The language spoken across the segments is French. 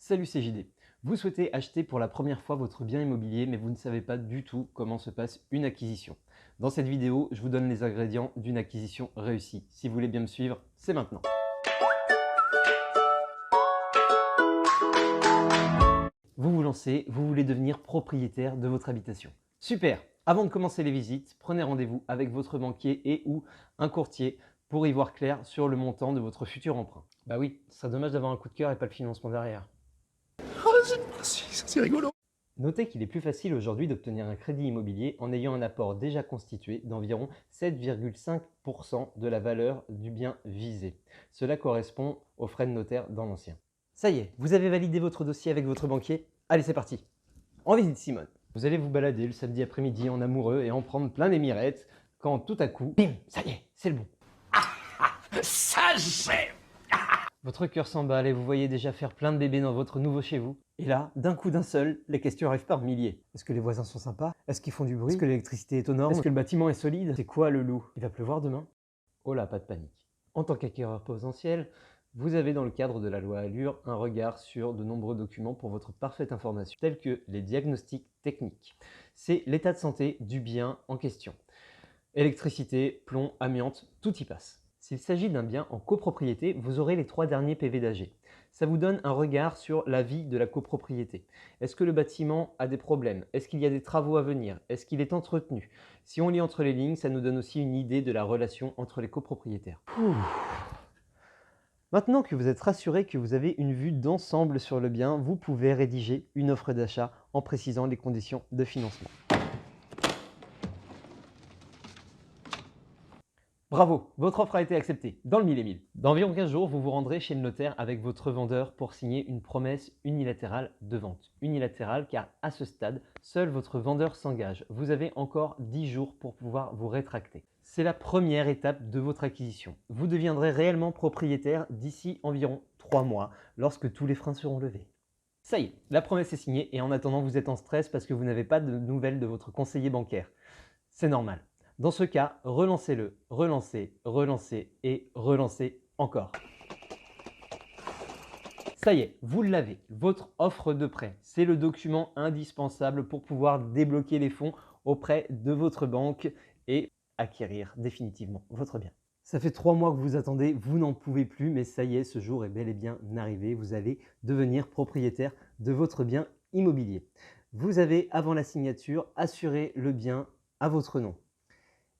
Salut, c'est JD. Vous souhaitez acheter pour la première fois votre bien immobilier, mais vous ne savez pas du tout comment se passe une acquisition. Dans cette vidéo, je vous donne les ingrédients d'une acquisition réussie. Si vous voulez bien me suivre, c'est maintenant. Vous vous lancez, vous voulez devenir propriétaire de votre habitation. Super! Avant de commencer les visites, prenez rendez-vous avec votre banquier et ou un courtier pour y voir clair sur le montant de votre futur emprunt. Bah oui, ce serait dommage d'avoir un coup de cœur et pas le financement derrière. C'est rigolo. Notez qu'il est plus facile aujourd'hui d'obtenir un crédit immobilier en ayant un apport déjà constitué d'environ 7,5% de la valeur du bien visé. Cela correspond aux frais de notaire dans l'ancien. Ça y est, vous avez validé votre dossier avec votre banquier? Allez, c'est parti. En visite Simone. Vous allez vous balader le samedi après-midi en amoureux et en prendre plein les mirettes quand tout à coup, bim, ça y est, c'est le bon. Ça j'aime. Votre cœur s'emballe et vous voyez déjà faire plein de bébés dans votre nouveau chez vous. Et là, d'un coup d'un seul, les questions arrivent par milliers. Est-ce que les voisins sont sympas? Est-ce qu'ils font du bruit? Est-ce que l'électricité est aux normes? Est-ce que le bâtiment est solide? C'est quoi le loup? Il va pleuvoir demain? Oh là, pas de panique. En tant qu'acquéreur potentiel, vous avez dans le cadre de la loi Allure un regard sur de nombreux documents pour votre parfaite information, tels que les diagnostics techniques. C'est l'état de santé du bien en question. Électricité, plomb, amiante, tout y passe. S'il s'agit d'un bien en copropriété, vous aurez les 3 derniers PV d'AG. Ça vous donne un regard sur la vie de la copropriété. Est-ce que le bâtiment a des problèmes? Est-ce qu'il y a des travaux à venir? Est-ce qu'il est entretenu? Si on lit entre les lignes, ça nous donne aussi une idée de la relation entre les copropriétaires. Maintenant que vous êtes rassuré que vous avez une vue d'ensemble sur le bien, vous pouvez rédiger une offre d'achat en précisant les conditions de financement. Bravo, votre offre a été acceptée, dans le mille et mille. Dans environ 15 jours, vous vous rendrez chez le notaire avec votre vendeur pour signer une promesse unilatérale de vente. Unilatérale car à ce stade, seul votre vendeur s'engage. Vous avez encore 10 jours pour pouvoir vous rétracter. C'est la première étape de votre acquisition. Vous deviendrez réellement propriétaire d'ici environ 3 mois, lorsque tous les freins seront levés. Ça y est, la promesse est signée et en attendant, vous êtes en stress parce que vous n'avez pas de nouvelles de votre conseiller bancaire. C'est normal. Dans ce cas, relancez-le, relancez, relancez et relancez encore. Ça y est, vous l'avez, votre offre de prêt. C'est le document indispensable pour pouvoir débloquer les fonds auprès de votre banque et acquérir définitivement votre bien. Ça fait 3 mois que vous attendez, vous n'en pouvez plus, mais ça y est, ce jour est bel et bien arrivé. Vous allez devenir propriétaire de votre bien immobilier. Vous avez, avant la signature, assuré le bien à votre nom.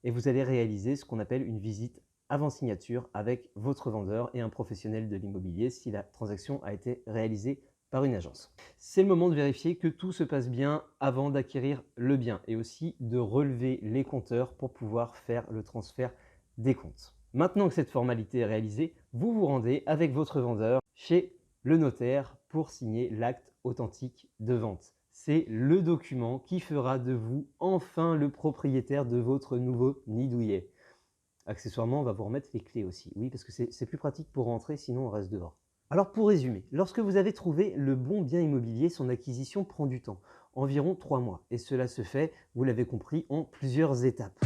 Et vous allez réaliser ce qu'on appelle une visite avant signature avec votre vendeur et un professionnel de l'immobilier si la transaction a été réalisée par une agence. C'est le moment de vérifier que tout se passe bien avant d'acquérir le bien et aussi de relever les compteurs pour pouvoir faire le transfert des comptes. Maintenant que cette formalité est réalisée, vous vous rendez avec votre vendeur chez le notaire pour signer l'acte authentique de vente. C'est le document qui fera de vous enfin le propriétaire de votre nouveau nid douillet. Accessoirement, on va vous remettre les clés aussi. Oui, parce que c'est plus pratique pour rentrer, sinon on reste dehors. Alors pour résumer, lorsque vous avez trouvé le bon bien immobilier, son acquisition prend du temps, environ 3 mois. Et cela se fait, vous l'avez compris, en plusieurs étapes.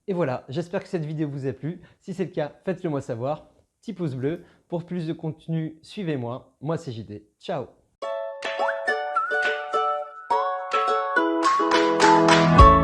Et voilà, j'espère que cette vidéo vous a plu. Si c'est le cas, faites-le moi savoir. Petit pouce bleu. Pour plus de contenu, suivez-moi. Moi, c'est JD. Ciao!